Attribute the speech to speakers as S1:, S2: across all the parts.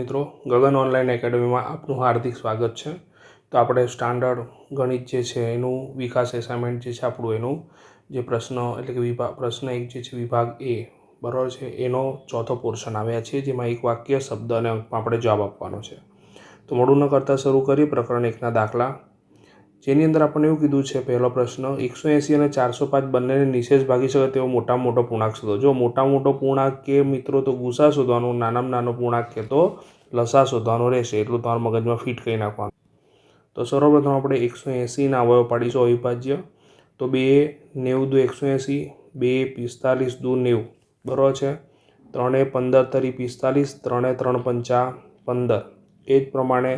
S1: મિત્રો ગગન ઓનલાઈન એકેડમીમાં આપનું હાર્દિક સ્વાગત છે। તો આપણે સ્ટાન્ડર્ડ ગણિત જે છે એનું વિકાસ એસાઇનમેન્ટ જે છે આપણું એનું જે પ્રશ્ન એટલે કે પ્રશ્ન એક જે છે વિભાગ એ બરાબર છે એનો ચોથો પોર્શન આવ્યા છે, જેમાં એક વાક્ય શબ્દ અને અંકમાં આપણે જવાબ આપવાનો છે। તો મોડું ન કરતાં શરૂ કરીએ પ્રકરણ એકના દાખલા, જેની અંદર આપણને એવું કીધું છે પહેલો પ્રશ્ન 180 અને 405 બંનેને નિશેષ ભાગી શકે તેવો મોટામાં મોટો પૂર્ણાંક શોધો। જો મોટામાં મોટો પૂર્ણાંક કે મિત્રો તો ગુસા શોધવાનો, નાનામાં નાનો પૂર્ણાંક કે તો લસા શોધવાનો રહેશે, એટલું તમારા મગજમાં ફિટ કરી નાખવાનું। તો સર્વપ્રથમ આપણે 180ના અવયવ પાડીશું અવિભાજ્ય। તો 2 90 દુ 180, 2 45 દુ 90 બરાબર છે। 3 15 તરી 45, 3 3 પંચા 15। એ જ પ્રમાણે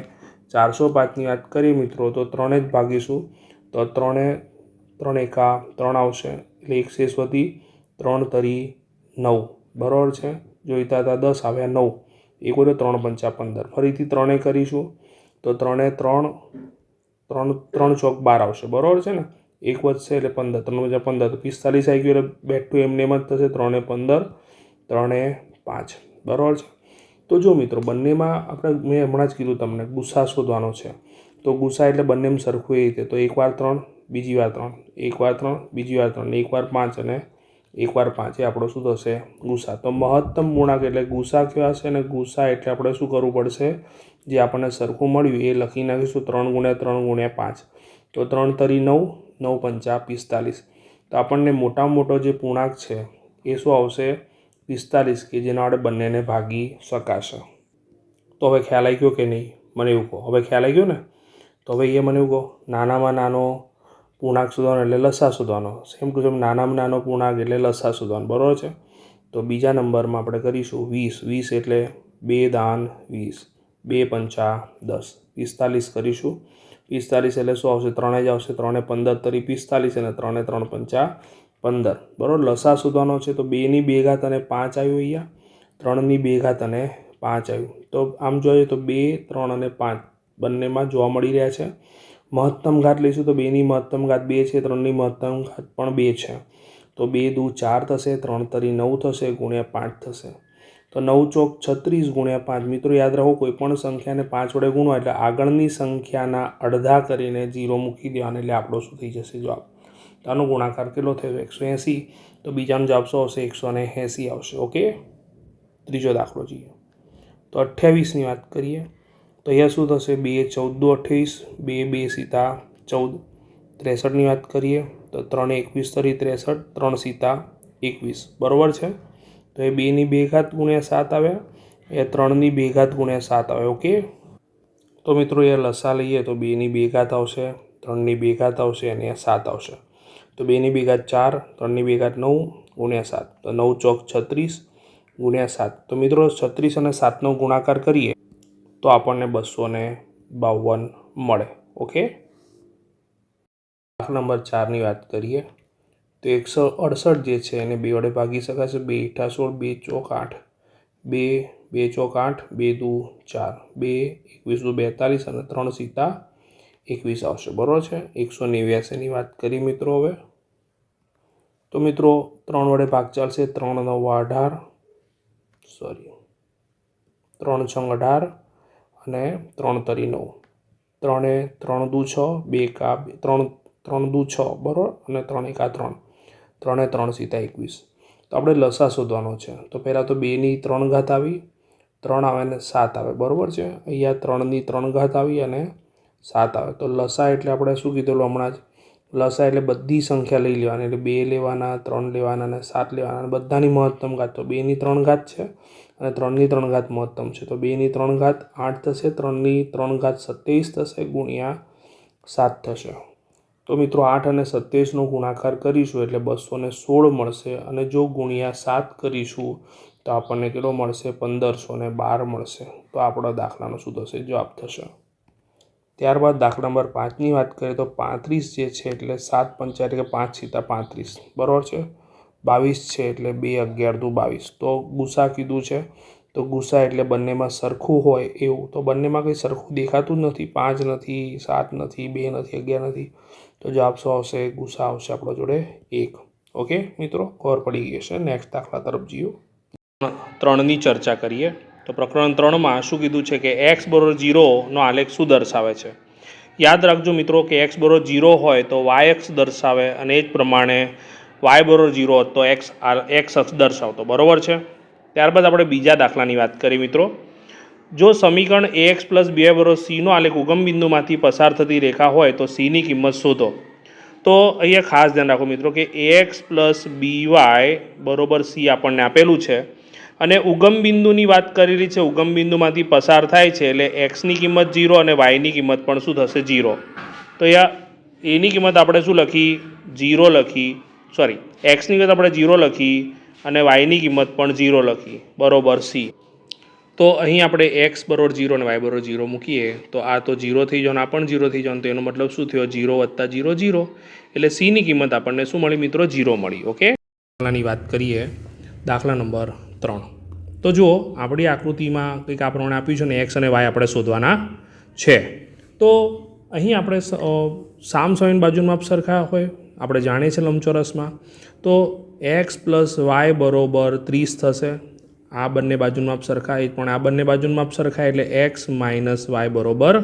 S1: 405ની વાત કરીએ મિત્રો તો 3 જ ભાગીશું, તો 3 3 એકા 3 આવશે એટલે એક શેષ વધી 3 તરી 9 બરાબર છે। જોઈતા હતા 10 આવ્યા 9, એક વધે 3 પંચા 15। ફરીથી 3 કરીશું તો 3 3 3 3 ચોક 12 આવશે બરાબર છે ને, એક વધશે એટલે 15, 3 પંચા 15 તો 45 આવી ગયું એટલે બેક ટુ એમને એમ જ થશે 3 15 3 5 બરાબર છે। તો જો મિત્રો બંનેમાં આપણે મેં હમણાં જ કીધું તમને ગુસા શોધવાનો છે, તો ગુસા એટલે બંનેમાં સરખું એ રીતે, તો એકવાર 3 બીજી વાર 3, એકવાર 3 બીજી વાર 3, એકવાર 5 અને એકવાર 5 એ આપણો શું થશે ગુસા। તો મહત્તમ પૂર્ણાંક એટલે ગુસા કયો હશે અને ગુસા એટલે આપણે શું કરવું પડશે, જે આપણને સરખું મળ્યું એ લખી નાખીશું 3 × 3 × 5, તો 3 તરી 9, 9 પંચા 45। તો આપણને મોટામાં મોટો જે પૂર્ણાંક છે એ શું આવશે 45, કે જેના વડે બંનેને ભાગી શકાશે। તો હવે ખ્યાલ આવી ગયો કે નહીં, મને એવું કહો, હવે ખ્યાલ આવી ગયો ને? તો હવે એ મને એવું કહો, નાનામાં નાનો પૂર્ણાંક શોધવાનો એટલે લસા શોધવાનો, સેમ ટુ સેમ નાનામાં નાનો પૂર્ણાંક એટલે લસા શોધવાનો બરાબર છે। તો બીજા નંબરમાં આપણે કરીશું 20, 20 એટલે 2 દાન 20, 2 પંચા 10, 45 કરીશું। 45 એટલે શું આવશે, 3 જ આવશે, 3 15 તરી 45 અને 3 3 પંચા 15 બરાબર। લસા શોધવાનો છે તો 2 ની 2 ઘાત અને 5 આવ્યું, અહીંયા 3 ની 2 ઘાત અને 5 આવ્યું। તો આમ જોઈએ તો 2 3 અને 5 બંનેમાં જોવા મળી રહ્યા છે। મહત્તમ ઘાત લઈશું તો 2 ની મહત્તમ ઘાત 2 છે, 3 ની મહત્તમ ઘાત પણ 2 છે, તો 2 દુ 4 થશે, 3 તરી 9 થશે ગુણ્યા 5 થશે, તો 9 ચોક 36 ગુણ્યા 5। મિત્રો યાદ રાખો, કોઈ પણ સંખ્યાને 5 વડે ગુણો એટલે આગળની સંખ્યાના અડધા કરીને 0 મૂકી દેવાના એટલે આપણો શું થઈ જશે જવાબ। તો આનો ગુણાકાર કેટલો થયો 180, તો બીજાનો જવાબ શું આવશે 180 આવશે। ઓકે, ત્રીજો દાખલો જોઈએ તો 28ની વાત કરીએ તો અહીંયા શું થશે 2 14 દુ 28, 2 2 સીતા 14। 63ની વાત કરીએ તો 3 21 તરી 63, 3 સીતા 21 બરાબર છે। તો એ 2 ની 2 ઘાત ગુણ્યા 7 આવ્યા, એ 3 ની 2 ઘાત ગુણ્યા 7 આવે। ઓકે, તો મિત્રો એ લસા લઈએ તો 2 ની 2 ઘાત આવશે, 3 ની 2 ઘાત આવશે અને 7 આવશે, તો 2 ની 2 ઘાત 4, 3 ની 2 ઘાત 9 ગુણ્યા 7, તો 9 ચોક 36 ગુણ્યા 7। તો મિત્રો 36 અને 7નો ગુણાકાર કરીએ તો આપણને 252 મળે। ઓકે, દાખલા નંબર 4ની વાત કરીએ તો 168 જે છે એને 2 વડે ભાગી શકાશે, 2 ઈઠા 16, 2 ચોક 8, 2 2 ચોક 8, 2 દુ 4, 2 21 દુ 42 અને 3 સીતા 21 આવશે બરાબર છે। 189ની વાત કરીએ મિત્રો હવે, તો મિત્રો 3 વડે ભાગ ચાલશે, 3 9 18, સોરી 3 6 18 અને 3 તરી 9, 3 3 દુ 6, 2 એકા 3 3 દુ 6 બરાબર અને 3 એકા 3, 3 3 સીતા 21। તો આપણે લસા શોધવાનો છે, તો પહેલાં તો 2 ની 3 ઘાત આવી, 3 આવે અને 7 આવે બરાબર છે। અહીંયા 3 ની 3 ઘાત આવી અને 7 આવે, તો લસા એટલે આપણે શું કીધેલું હમણાં જ, લસા એટલે બધી સંખ્યા લઈ લેવાની, એટલે 2 લેવાના, 3 લેવાના અને 7 લેવાના, અને બધાની મહત્તમ ઘાત, તો 2 ની 3 ઘાત છે અને 3 ની 3 ઘાત મહત્તમ છે, તો 2 ની 3 ઘાત 8 થશે, 3 ની 3 ઘાત 27 થશે ગુણ્યા 7 થશે। તો મિત્રો 8 અને 27નો ગુણાકાર કરીશું એટલે 216 મળશે, અને જો ગુણ્યા 7 કરીશું તો આપણને કેટલો મળશે 1512 મળશે। તો આપણા દાખલાનો શું થશે જવાબ થશે। ત્યારબાદ દાખલા નંબર 5ની વાત કરીએ તો 35 જે છે એટલે 7 પંચા એટલે કે 5 સીતા 35 બરાબર છે। 22 છે એટલે 2 11 દુ 22, તો ગુસા કીધું છે, તો ગુસા એટલે બંનેમાં સરખું હોય એવું, તો બંનેમાં કંઈ સરખું દેખાતું જ નથી, 5 નથી, 7 નથી, 2 નથી, 11 નથી, તો જવાબ શું આવશે ગુસા આવશે આપણા જોડે 1। ઓકે મિત્રો, ખબર પડી ગઈ હશે। નેક્સ્ટ દાખલા તરફ જઈએ, 3ની ચર્ચા કરીએ તો પ્રકરણ 3 માં શું કીધું છે કે x બરોબર 0 નો આલેખ શું દર્શાવે છે? યાદ રાખજો મિત્રો કે x બરોબર 0 હોય તો y અક્ષ દર્શાવે અને એ જ પ્રમાણે y બરોબર 0 હોત તો x અક્ષ દર્શાવતો, બરોબર છે. ત્યારબાદ આપણે બીજા દાખલાની વાત કરીએ મિત્રો. જો સમીકરણ ax + by બરોબર c નો આલેખ ઉગમ બિંદુમાંથી પસાર થતી રેખા હોય તો c ની કિંમત શોધો. તો અહીંયા ખાસ ધ્યાન રાખો મિત્રો કે ax + by બરોબર c આપણને આપેલું છે અને ઉગમ બિંદુની વાત કરેલી છે. ઉગમ બિંદુમાંથી પસાર થાય છે એટલે એક્સની કિંમત 0 અને વાયની કિંમત પણ શું થશે? 0. તો અહીંયા એની કિંમત આપણે શું લખી? 0 લખી, સોરી એક્સની કિંમત આપણે 0 લખી અને વાયની કિંમત પણ 0 લખી, બરોબર c. તો અહીં આપણે x બરોબર 0 અને y બરોબર 0 મૂકીએ તો આ તો 0 થઈ જાય અને આ પણ 0 થઈ જાય. તો એનો મતલબ શું થયો? 0 + 0 0, એટલે c ની કિંમત આપણને શું મળી મિત્રો? 0 મળી. ઓકે, દાખલાની વાત કરીએ. દાખલા નંબર 3. તો જુઓ આપણી આકૃતિમાં કંઈક આ પ્રમાણે આપ્યું છે અને x અને y આપણે શોધવાના છે. તો અહીં આપણે સામસામેની બાજુનું માપ સરખા હોય આપણે જાણીએ છીએ લંબચોરસમાં. તો x + y બરોબર 30 થશે. આ બંને બાજુનું માપ સરખાય પણ આ બંને બાજુનું માપ સરખાય એટલે x - y બરોબર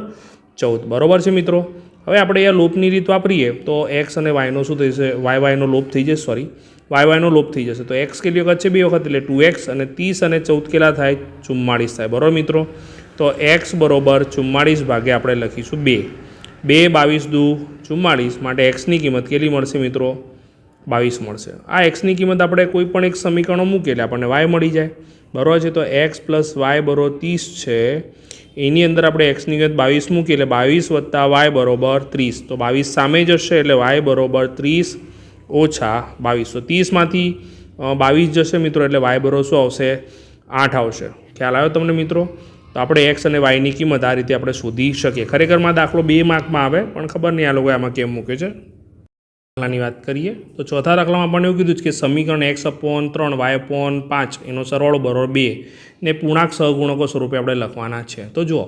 S1: 14, બરોબર છે મિત્રો. હવે આપણે અહીંયા લોપની રીત વાપરીએ તો x અને yનો શું થઈ જશે? y નો લોપ થઈ જશે, સોરી y નો લોપ થઈ જશે. તો x કેટલી વખત છે? 2 વખત, એટલે 2x અને 30 અને 14 કેટલા થાય? 44 થાય, બરોબર મિત્રો. તો x બરોબર 44 ભાગે આપણે લખીશું 2. 2 22 દુ 44 માટે xની કિંમત કેટલી મળશે મિત્રો? 22 મળશે. આ xની કિંમત આપણે કોઈ પણ એક સમીકરણો મૂકીએ એટલે આપણને y મળી જાય, બરોબર છે. તો x + y બરોબર 30 છે. એની અંદર આપણે xની કિંમત 22 મૂકીએ એટલે 22 + y બરોબર 30. તો 22 સામે જશે એટલે y બરોબર 30 - 22. તો 30માંથી 22 જશે મિત્રો એટલે y બરોબર શું આવશે? 8 આવશે. ખ્યાલ આવ્યો તમને મિત્રો? તો આપણે x અને yની કિંમત આ રીતે આપણે શોધી શકીએ. ખરેખરમાં દાખલો 2 માર્કમાં આવે પણ ખબર નહીં આ લોકોએ આમાં કેમ મૂકે છે. દાખલાની વાત કરીએ તો ચોથા દાખલામાં આપણને એવું કીધું છે કે સમીકરણ x/3 y/5 એનો સરવાળો બરોબર 2 ને પૂર્ણાંક સહગુણકો સ્વરૂપે આપણે લખવાના છે. તો જુઓ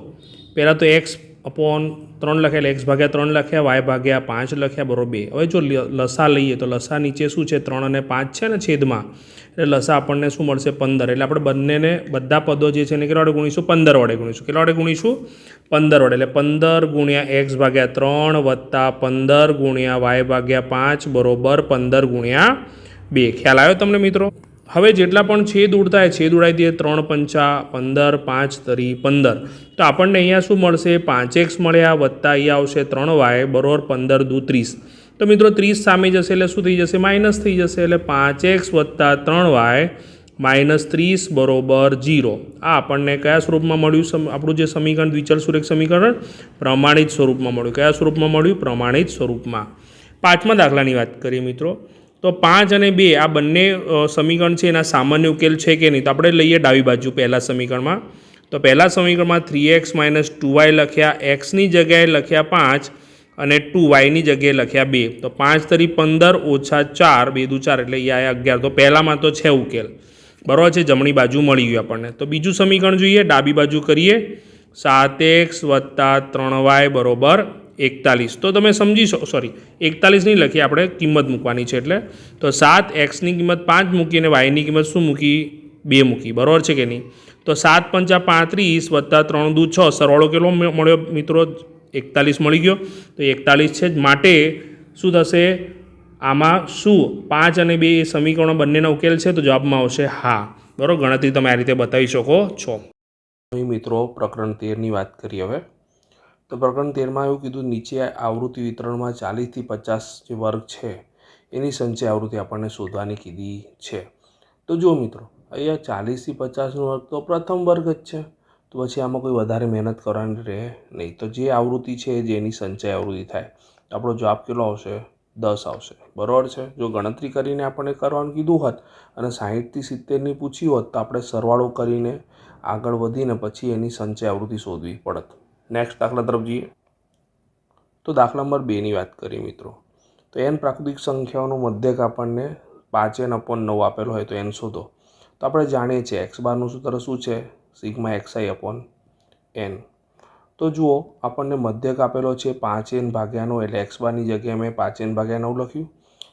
S1: પહેલાં તો x/3 લખ્યા એટલે x/3 લખ્યા, y/5 લખ્યા, બરોબર 2. હવે જો લસા લઈએ તો લસા નીચે શું છે? 3 અને 5 છે ને છેદમાં, એટલે લસા આપણને શું મળશે? 15. એટલે આપણે બંનેને બધા પદો જે છે એને કેટલા વડે ગુણીશું? 15 વડે ગુણીશું. કેટલા વડે ગુણીશું? 15 વડે. એટલે 15 × x/3 વત્તા 15 × y/5 બરોબર 15 × 2. ખ્યાલ આવ્યો તમને મિત્રો? હવે જેટલા પણ છેદ ઉડતા હોય છેદ ઉડાવી દઈએ. 3 પંચા 15, 5 તરી 15. તો આપણને અહીંયા શું મળશે? 5x મળ્યા વત્તા અહીંયા આવશે 3y બરોબર 15 દુ 30. તો મિત્રો 30 સામે જશે એટલે શું થઈ જશે? માઇનસ થઈ જશે. એટલે 5x વત્તા 3y -30 બરોબર 0. આ આપણને કયા સ્વરૂપમાં મળ્યું? આપણું જે સમીકરણ દ્વિચલ સુરેખ સમીકરણ પ્રમાણિત સ્વરૂપમાં મળ્યું. કયા સ્વરૂપમાં મળ્યું? પ્રમાણિત સ્વરૂપમાં. પાંચમા દાખલાની વાત કરીએ મિત્રો. તો 5 અને 2 આ બંને સમીકરણ છે એના સામાન્ય ઉકેલ છે કે નહીં? તો આપણે લઈએ ડાબી બાજુ પહેલા સમીકરણમાં. તો પહેલા સમીકરણમાં 3x - 2y લખ્યા, xની જગ્યાએ લખ્યા 5 અને 2yની જગ્યાએ લખ્યા 2. તો 5 તરી 15 ઓછા 4, 2 દુ 4 એટલે અહીંયા 11. તો પહેલામાં તો છે ઉકેલ, બરાબર છે. જમણી બાજુ મળી ગયું આપણને. તો બીજું સમીકરણ જોઈએ, ડાબી બાજુ કરીએ. 7x વત્તા 3y બરોબર 41. તો તમે સમજી શકો, સોરી 41 નહીં લખીએ આપણે, કિંમત મૂકવાની છે એટલે. તો 7xની કિંમત 5 મૂકી અને yની કિંમત શું મૂકી? 2 મૂકી, બરાબર છે કે નહીં? તો 7 પંચા 35 વત્તા 3 દુ 6, સરવાળો કેટલો મળ્યો મિત્રો? 41 મળી ગયો. તો 41 છે જ, માટે શું થશે આમાં? શું 5 અને 2 એ સમીકરણો બંનેના ઉકેલ છે? તો જવાબમાં આવશે હા, બરાબર. ગણતરી તમે આ રીતે બતાવી શકો છો. મિત્રો પ્રકરણ 13ની વાત કરીએ હવે. તો પ્રકરણ 13માં એવું કીધું, નીચે આવૃત્તિ વિતરણમાં 40 થી 50 જે વર્ગ છે એની સંચય આવૃત્તિ આપણને શોધવાની કીધી છે. તો જુઓ મિત્રો અહીંયા 40 થી 50નો વર્ગ તો પ્રથમ વર્ગ જ છે, તો પછી આમાં કોઈ વધારે મહેનત કરવાની રહે નહીં. તો જે આવૃત્તિ છે જેની સંચય આવૃત્તિ થાય તો આપણો જવાબ કેટલો આવશે? 10 આવશે, બરાબર છે. જો ગણતરી કરીને આપણને કરવાનું કીધું હોત અને 60 થી 70ની પૂછી હોત તો આપણે સરવાળો કરીને આગળ વધીને પછી એની સંચય આવૃત્તિ શોધવી પડત. નેક્સ્ટ દાખલા તરફ જઈએ. તો દાખલા નંબર 2ની વાત કરીએ મિત્રો. તો n પ્રાકૃતિક સંખ્યાઓનો મધ્યક આપણને 5n/9 આપેલો હોય તો n શોધો. તો આપણે જાણીએ છીએ x બારનું સૂત્ર શું છે? σxi/n. તો જુઓ આપણને મધ્યક આપેલો છે 5n/9 એટલે x બારની જગ્યાએ મેં 5n/9 લખ્યું.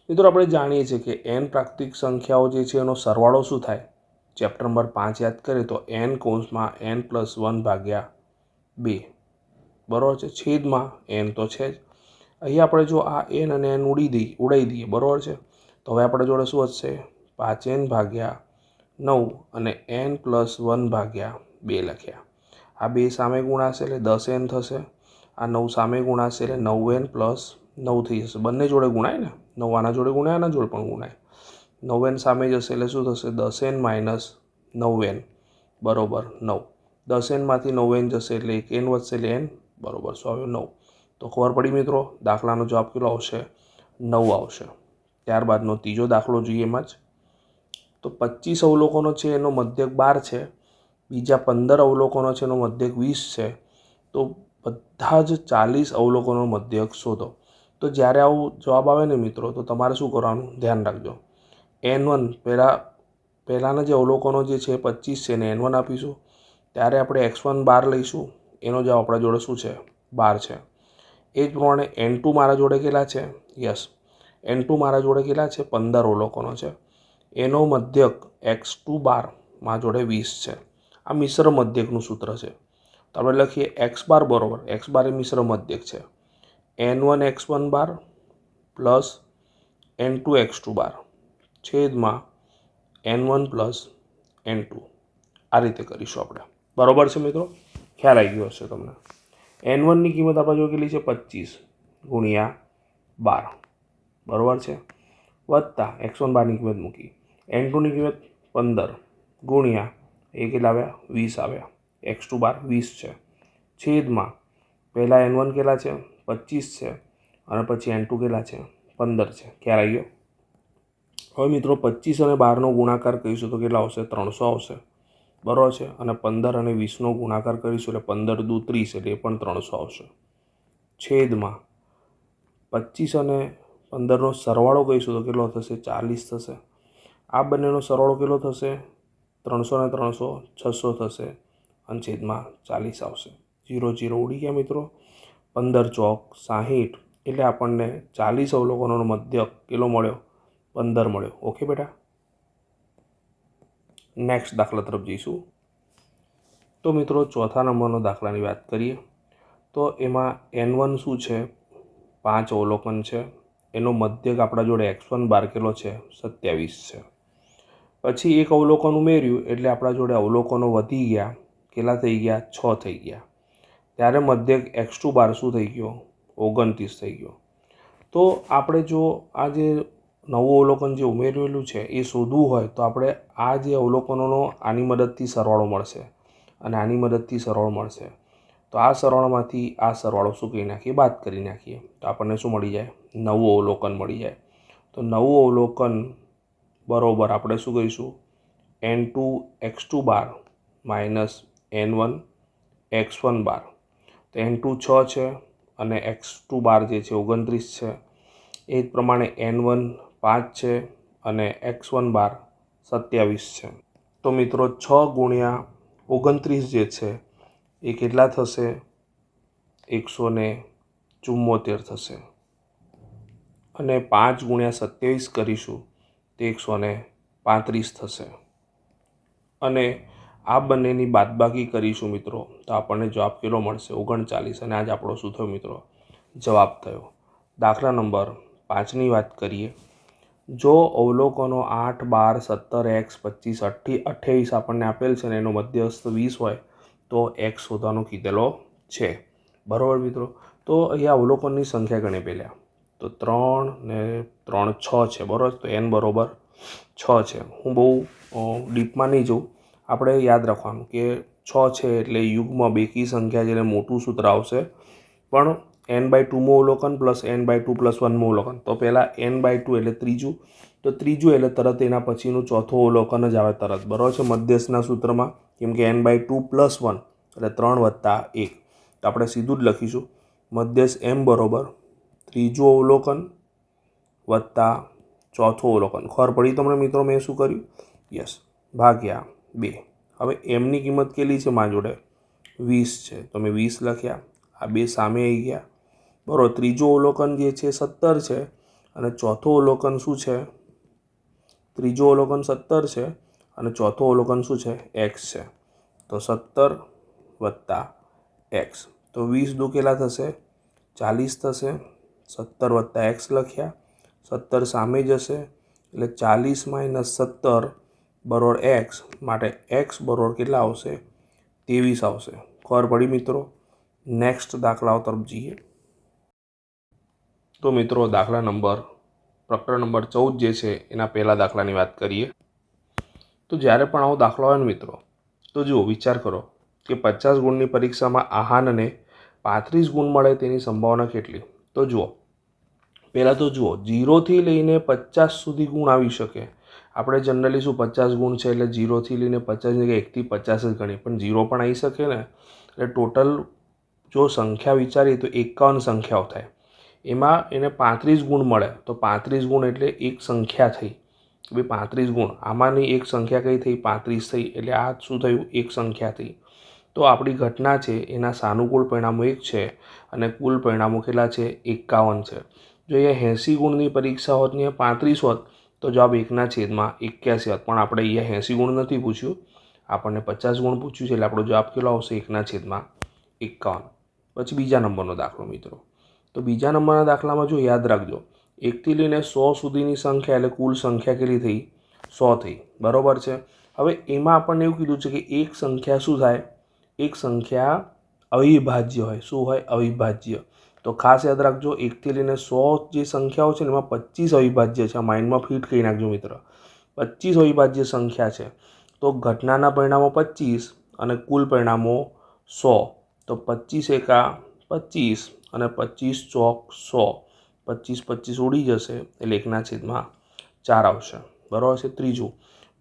S1: મિત્રો આપણે જાણીએ છીએ કે n પ્રાકૃતિક સંખ્યાઓ જે છે એનો સરવાળો શું થાય? ચેપ્ટર નંબર 5 યાદ કરીએ તો n કૌંસમાં n+1/2 બરાબર છે, છેદમાં n તો છે જ. અહીંયા આપણે જો આ n અને n ઉડાવી દઈએ બરાબર છે, તો હવે આપણે જોડે શું હશે 5n/9 અને n+1/2 લખ્યા. આ બે સામે ગુણાશે એટલે 10n થશે. આ 9 સામે ગુણાશે એટલે 9n+9 થઈ જશે. બંને જોડે ગુણાય ને, 9 આના જોડે ગુણાય, આના જોડે પણ ગુણાય. 9n સામે જશે એટલે શું થશે 10n - 9n બરાબર 9. 10nમાંથી 9n જશે એટલે 1n વધશે એટલે n બરાબર 9. તો ખબર પડી મિત્રો, દાખલાનો જવાબ કેટલો આવશે 9 આવશે. ત્યારબાદનો ત્રીજો દાખલો જોઈએ એમાં જ. તો 25 અવલોકનો છે એનો મધ્યક 12 છે, બીજા 15 અવલોકનો છે એનો મધ્યક 20 છે, તો બધા જ 40 અવલોકનો મધ્યક શોધો. તો જ્યારે આવું જવાબ આવે ને મિત્રો, તો તમારે શું કરવાનું ધ્યાન રાખજો. n1 પહેલાંના જે અવલોકનો જે છે 25 છે એને n1 આપીશું, ત્યારે આપણે x1 12 લઈશું, એનો જવાબ આપણા જોડે શું છે 12 છે. એ જ પ્રમાણે n2 મારા જોડે કેટલા છે, યસ n2 મારા જોડે કેટલા છે 15 અવલોકનો છે, એનો મધ્યક x2 12 મારા જોડે 20 છે. આ મિશ્ર મધ્યકનું સૂત્ર છે. તો આપણે લખીએ x બાર બરાબર, x બાર એ મિશ્ર મધ્યક છે, n1 x1 12 plus n2 x2 12 છેદમાં n1 પ્લસ n2. આ રીતે કરીશું આપણે, બરાબર છે મિત્રો, ખ્યાલ આવી ગયો હશે તમને. n1ની કિંમત આપણા જો કેટલી છે 25 ગુણ્યા 12 બરાબર છે, વત્તા x1 12ની કિંમત મૂકી, n2ની કિંમત 15 ગુણ્યા એ કેટલા આવ્યા 20 આવ્યા, x2 12 20 છે, છેદમાં પહેલાં n1 કેટલા છે 25 છે અને પછી n2 કેટલા છે 15 છે. ખ્યાલ આવી ગયો. હવે મિત્રો 25 અને 12નો ગુણાકાર કરીશું તો કેટલા આવશે 300 આવશે બરાબર છે, અને 15 અને 20નો ગુણાકાર કરીશું એટલે 15 દુ 30 એટલે એ પણ 300 આવશે, છેદમાં 25 અને 15નો સરવાળો કરીશું તો કેટલો થશે 40 થશે. આ બંનેનો સરવાળો કેટલો થશે 300 ને 300 600 થશે અને છેદમાં 40 આવશે. 0 0 ઉડી ગયા મિત્રો. 15 ચોક 60 એટલે આપણને 40 અવલોકનોનો મધ્યક કેટલો મળ્યો 15 મળ્યો. ઓકે બેટા, નેક્સ્ટ દાખલા તરફ જઈશું. તો મિત્રો ચોથા નંબરનો દાખલાની વાત કરીએ તો એમાં n1 શું છે 5 અવલોકન છે, એનો મધ્યક આપણા જોડે x1 12 કેટલો છે 27 છે. પછી એક અવલોકન ઉમેર્યું એટલે આપણા જોડે અવલોકનો વધી ગયા, કેટલા થઈ ગયા 6 થઈ ગયા, ત્યારે મધ્યક x2 12 શું થઈ ગયો 29 થઈ ગયો. તો આપણે જો આ જે નવું અવલોકન જે ઉમેરેલું છે એ શોધવું હોય તો આપણે આ જે અવલોકનોનો આની મદદથી સરવાળો મળશે અને આની મદદથી સરવાળો મળશે. તો આ સરવાળામાંથી આ સરવાળો શું કરી નાખીએ બાદ કરી નાખીએ તો આપણને શું મળી જાય નવું અવલોકન મળી જાય. તો નવું અવલોકન બરાબર આપણે શું કરીશું n2 x2 12 minus n1 x1 12. તો n2 6 છે અને x2 12 જે છે 29 છે. એ જ પ્રમાણે n1 5 છે અને x1 12 27 છે. તો મિત્રો 6 ગુણ્યા 29 જે છે એ કેટલા થશે 174 થશે, અને 5 ગુણ્યા 27 કરીશું તો 135 થશે, અને આ બંનેની બાદબાકી કરીશું મિત્રો તો આપણને જવાબ કેટલો મળશે 39. અને આજ આપણો શું થયો મિત્રો જવાબ થયો. દાખલા નંબર 5ની વાત કરીએ. જો અવલોકનો 8 12 17 x 25 28 આપણને આપેલ છે અને એનો મધ્યસ્થ 20 હોય તો x શોધવાનો કીધેલો છે બરાબર મિત્રો. તો અહીંયા અવલોકનની સંખ્યા ગણી પહેલાં તો 3 ને 3 6 છે બરાબર. તો n બરાબર 6 છે. હું બહુ ડીપમાં નહીં જઉં, આપણે યાદ રાખવાનું કે 6 છે એટલે યુગમાં બેકી સંખ્યા છે એટલે મોટું સૂત્ર આવશે, પણ n/2માં અવલોકન પ્લસ n/2 + 1માં અવલોકન. તો પહેલાં n/2 એટલે ત્રીજું, તો ત્રીજું એટલે તરત એના પછીનું ચોથું અવલોકન જ આવે તરત બરાબર છે મધ્યસ્થના સૂત્રમાં, કેમ કે n/2 + 1 એટલે 3 + 1. તો આપણે સીધું જ લખીશું મધ્યસ્થ m બરાબર ત્રીજું અવલોકન વત્તા ચોથું અવલોકન. ખબર પડી તમને મિત્રો મેં શું કર્યું? યસ, ભાગ્યા 2. હવે mની કિંમત કેટલી છે મારી જોડે 20 છે તો મેં 20 લખ્યા, આ બે સામે આવી ગયા બરાબર. ત્રીજું અવલોકન જે છે 17 છે અને ચોથું અવલોકન શું છે ત્રીજું અવલોકન 17 છે અને ચોથું અવલોકન શું છે? એક્સ છે. તો 17 વત્તા એક્સ, તો 20 દુ કેટલા થશે? 40 થશે. 17 વત્તા એક્સ લખ્યા, 17 સામે જશે એટલે 40 માઇનસ 17 બરોબર એક્સ, માટે એક્સ બરોબર કેટલા આવશે? 23 આવશે. ખબર પડી મિત્રો? નેક્સ્ટ દાખલાઓ તરફ જઈએ. તો મિત્રો દાખલા નંબર પ્રકરણ નંબર 14 જે છે એના પહેલા દાખલાની વાત કરીએ. તો જ્યારે પણ આવો દાખલો આવે ને મિત્રો, તો જુઓ વિચાર કરો કે 50 ગુણની પરીક્ષામાં આહાનને 35 ગુણ મળે તેની સંભાવના કેટલી? તો જુઓ, પહેલાં તો જુઓ 0થી લઈને 50 સુધી ગુણ આવી શકે. આપણે જનરલી શું 50 ગુણ છે એટલે 0થી લઈને 50 જગ્યાએ 1થી 50 જ ગણીએ, પણ 0 પણ આવી શકે ને. એટલે ટોટલ જો સંખ્યા વિચારીએ તો 51 સંખ્યાઓ થાય. એમાં એને 35 ગુણ મળે તો 35 ગુણ એટલે એક સંખ્યા થઈ. ભાઈ 35 ગુણ, આમાંની એક સંખ્યા કઈ થઈ? 35 થઈ. એટલે આ શું થયું? એક સંખ્યા થઈ. તો આપણી ઘટના છે એના સાનુકૂળ પરિણામો 1 છે અને કુલ પરિણામો કેટલા છે? 51 છે. જો અહીંયા 80 ગુણની પરીક્ષા હોત ને 35 હોત તો જવાબ 1/81 હોત, પણ આપણે અહીંયા 80 ગુણ નથી પૂછ્યું, આપણને 50 ગુણ પૂછ્યું છે એટલે આપણો જવાબ કેટલો આવશે? 1/51. પછી બીજા નંબરનો દાખલો મિત્રો. તો બીજા નંબરના દાખલામાં જો યાદ રાખજો, 1થી લઈને 100 સુધીની સંખ્યા એટલે કુલ સંખ્યા કેટલી થઈ? 100 થઈ. બરાબર છે. હવે એમાં આપણને એવું કીધું છે કે એક સંખ્યા શું થાય? એક સંખ્યા અવિભાજ્ય હોય. શું હોય? અવિભાજ્ય. તો ખાસ યાદ રાખજો, 1થી લઈને 100 જે સંખ્યાઓ છે ને એમાં 25 અવિભાજ્ય છે. માઇન્ડમાં ફિટ કરી નાખજો મિત્ર. 25 અવિભાજ્ય સંખ્યા છે. તો ઘટનાના પરિણામો 25 અને કુલ પરિણામો 100. તો 25 એકા 25 અને 25 ચોક 100. 25 ઉડી જશે એટલે 1/4 આવશે. બરાબર છે. ત્રીજું,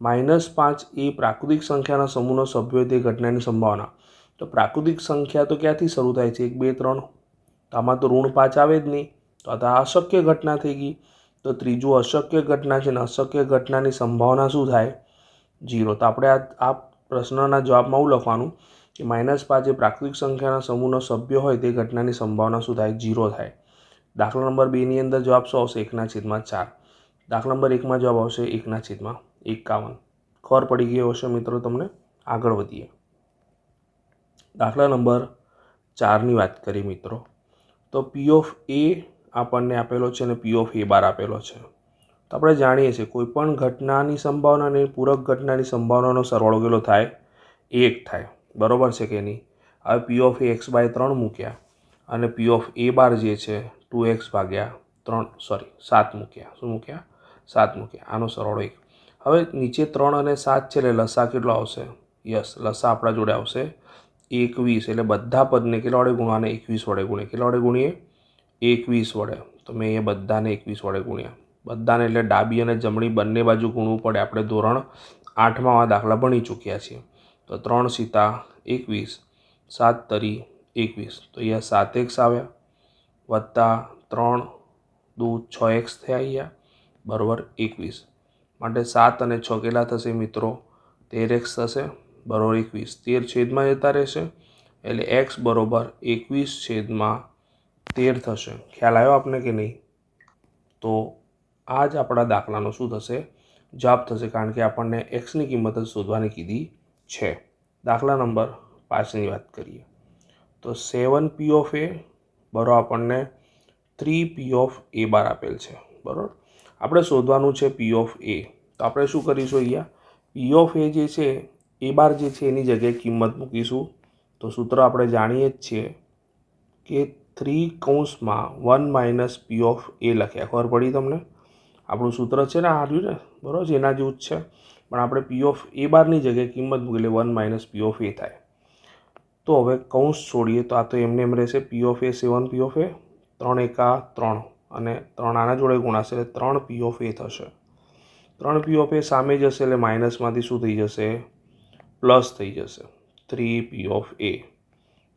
S1: -5 એ પ્રાકૃતિક સંખ્યાના સમૂહનો સભ્યો તે ઘટનાની સંભાવના. તો પ્રાકૃતિક સંખ્યા તો ક્યાંથી શરૂ થાય છે? 1 2 3. તો આમાં તો ઋણ 5 આવે જ નહીં, તો આ અશક્ય ઘટના થઈ ગઈ. તો ત્રીજું અશક્ય ઘટના છે ને અશક્ય ઘટનાની સંભાવના શું થાય? 0. તો આપણે આ પ્રશ્નના જવાબમાં એવું લખવાનું કે -5 એ પ્રાકૃતિક સંખ્યાના સમૂહનો સભ્ય હોય તે ઘટનાની સંભાવના શું થાય? 0 થાય. દાખલા નંબર 2ની અંદર જવાબ શું આવશે? 1/4. દાખલા નંબર 1માં જવાબ આવશે 1/51. ખબર પડી ગઈ હશે મિત્રો તમને? આગળ વધીએ. દાખલા નંબર 4ની વાત કરીએ મિત્રો. તો P ઓફ A આપણને આપેલો છે અને P ઓફ A બાર આપેલો છે. તો આપણે જાણીએ છીએ કોઈ પણ ઘટનાની સંભાવના અને પૂરક ઘટનાની સંભાવનાનો સરવાળો કેટલો થાય? 1 થાય. બરાબર છે કે નહીં? હવે P ઓફ A x/3 મૂક્યા અને P ઓફ A બાર જે છે 2x/3 મૂક્યા. શું મૂક્યા? 7 મૂક્યા. આનો સરવાળો 1. હવે નીચે 3 અને 7 છે એટલે લસા કેટલો આવશે? યસ, લસા આપણા જોડે આવશે 21. એટલે બધા પદને કેટલા વડે ગુણવાને? 21 વડે ગુણીએ. કેટલા વડે ગુણીએ? 21 વડે. તો મેં અહીંયા બધાને 21 વડે ગુણ્યા. બધાને એટલે ડાબી અને જમણી બંને બાજુ ગુણવું પડે. આપણે ધોરણ 8માં આ દાખલા ભણી ચૂક્યા છીએ. તો 3 સીતા 21, 7 તરી 21. તો અહીંયા 7x આવ્યા વત્તા 3 દુ 6x થયા અહીંયા, બરાબર 21. માટે 7 અને 6 કેટલા થશે મિત્રો? 13x થશે, બરાબર 21. 13 છેદમાં જતા રહેશે એટલે x બરાબર 21/13 થશે. ખ્યાલ આવ્યો આપને કે નહીં? તો આ જ આપણા દાખલાનો શું થશે? જવાબ થશે, કારણ કે આપણને એક્સની કિંમત જ શોધવાની કીધી છે. દાખલા નંબર 5ની વાત કરીએ. તો 7P ઓફ A બરાબર આપણને 3P ઓફ A બાર આપેલ છે. બરાબર, આપણે શોધવાનું છે P ઓફ A. તો આપણે શું કરીશું? અહીંયા P ઓફ A જે છે A બાર જે છે એની જગ્યાએ કિંમત મૂકીશું. તો સૂત્ર આપણે જાણીએ જ છીએ કે 3(1 - P ઓફ A લખ્યા. ખબર પડી તમને? આપણું સૂત્ર છે ને આવ્યું ને, બરાબર, એના જેવું જ છે, પણ આપણે P ઓફ A બારની જગ્યાએ કિંમત મૂકી એટલે 1 - P ઓફ A થાય. તો હવે કૌંસ છોડીએ તો આ તો એમને એમ રહેશે. P of A 7P of A, 3 એકા 3 અને 3 આના જોડે ગુણાશે એટલે 3P ઓફ A થશે. 3P ઓફ A સામે જશે એટલે માઇનસમાંથી શું થઈ જશે? પ્લસ થઈ જશે. 3P ઓફ A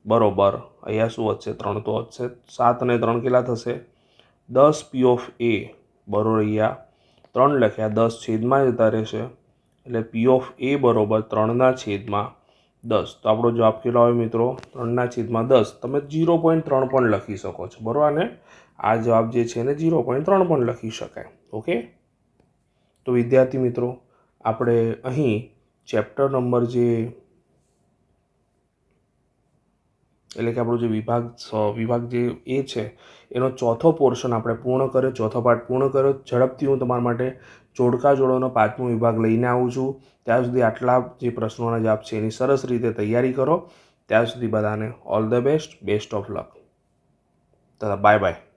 S1: બરાબર અહીંયા શું વધશે? 3 તો વધશે. 7 અને 3 કેટલા થશે? 10P ઓફ A બરાબર અહીંયા 3 લખ્યા, 10 છેદમાં જતા રહેશે એટલે P ઓફ A બરાબર 3/10. તો આપણો જવાબ કેટલો આવે મિત્રો? 3/10. તમે 0.3 પણ લખી શકો છો, બરાબર. અને આ જવાબ જે છે એને 0.3 પણ લખી શકાય. ઓકે. તો વિદ્યાર્થી મિત્રો, આપણે અહીં ચેપ્ટર નંબર એટલે કે આપણું જે વિભાગ જે એ છે એનો ચોથો પોર્શન આપણે પૂર્ણ કર્યો, ચોથો પાઠ પૂર્ણ કર્યો. ઝડપથી હું તમારા માટે જોડકા જોડોનો 5મો વિભાગ લઈને આવું છું. ત્યાં સુધી આટલા જે પ્રશ્નોના જવાબ છે એની સરસ રીતે તૈયારી કરો. ત્યાં સુધી બધાને all the best of luck. Bye bye.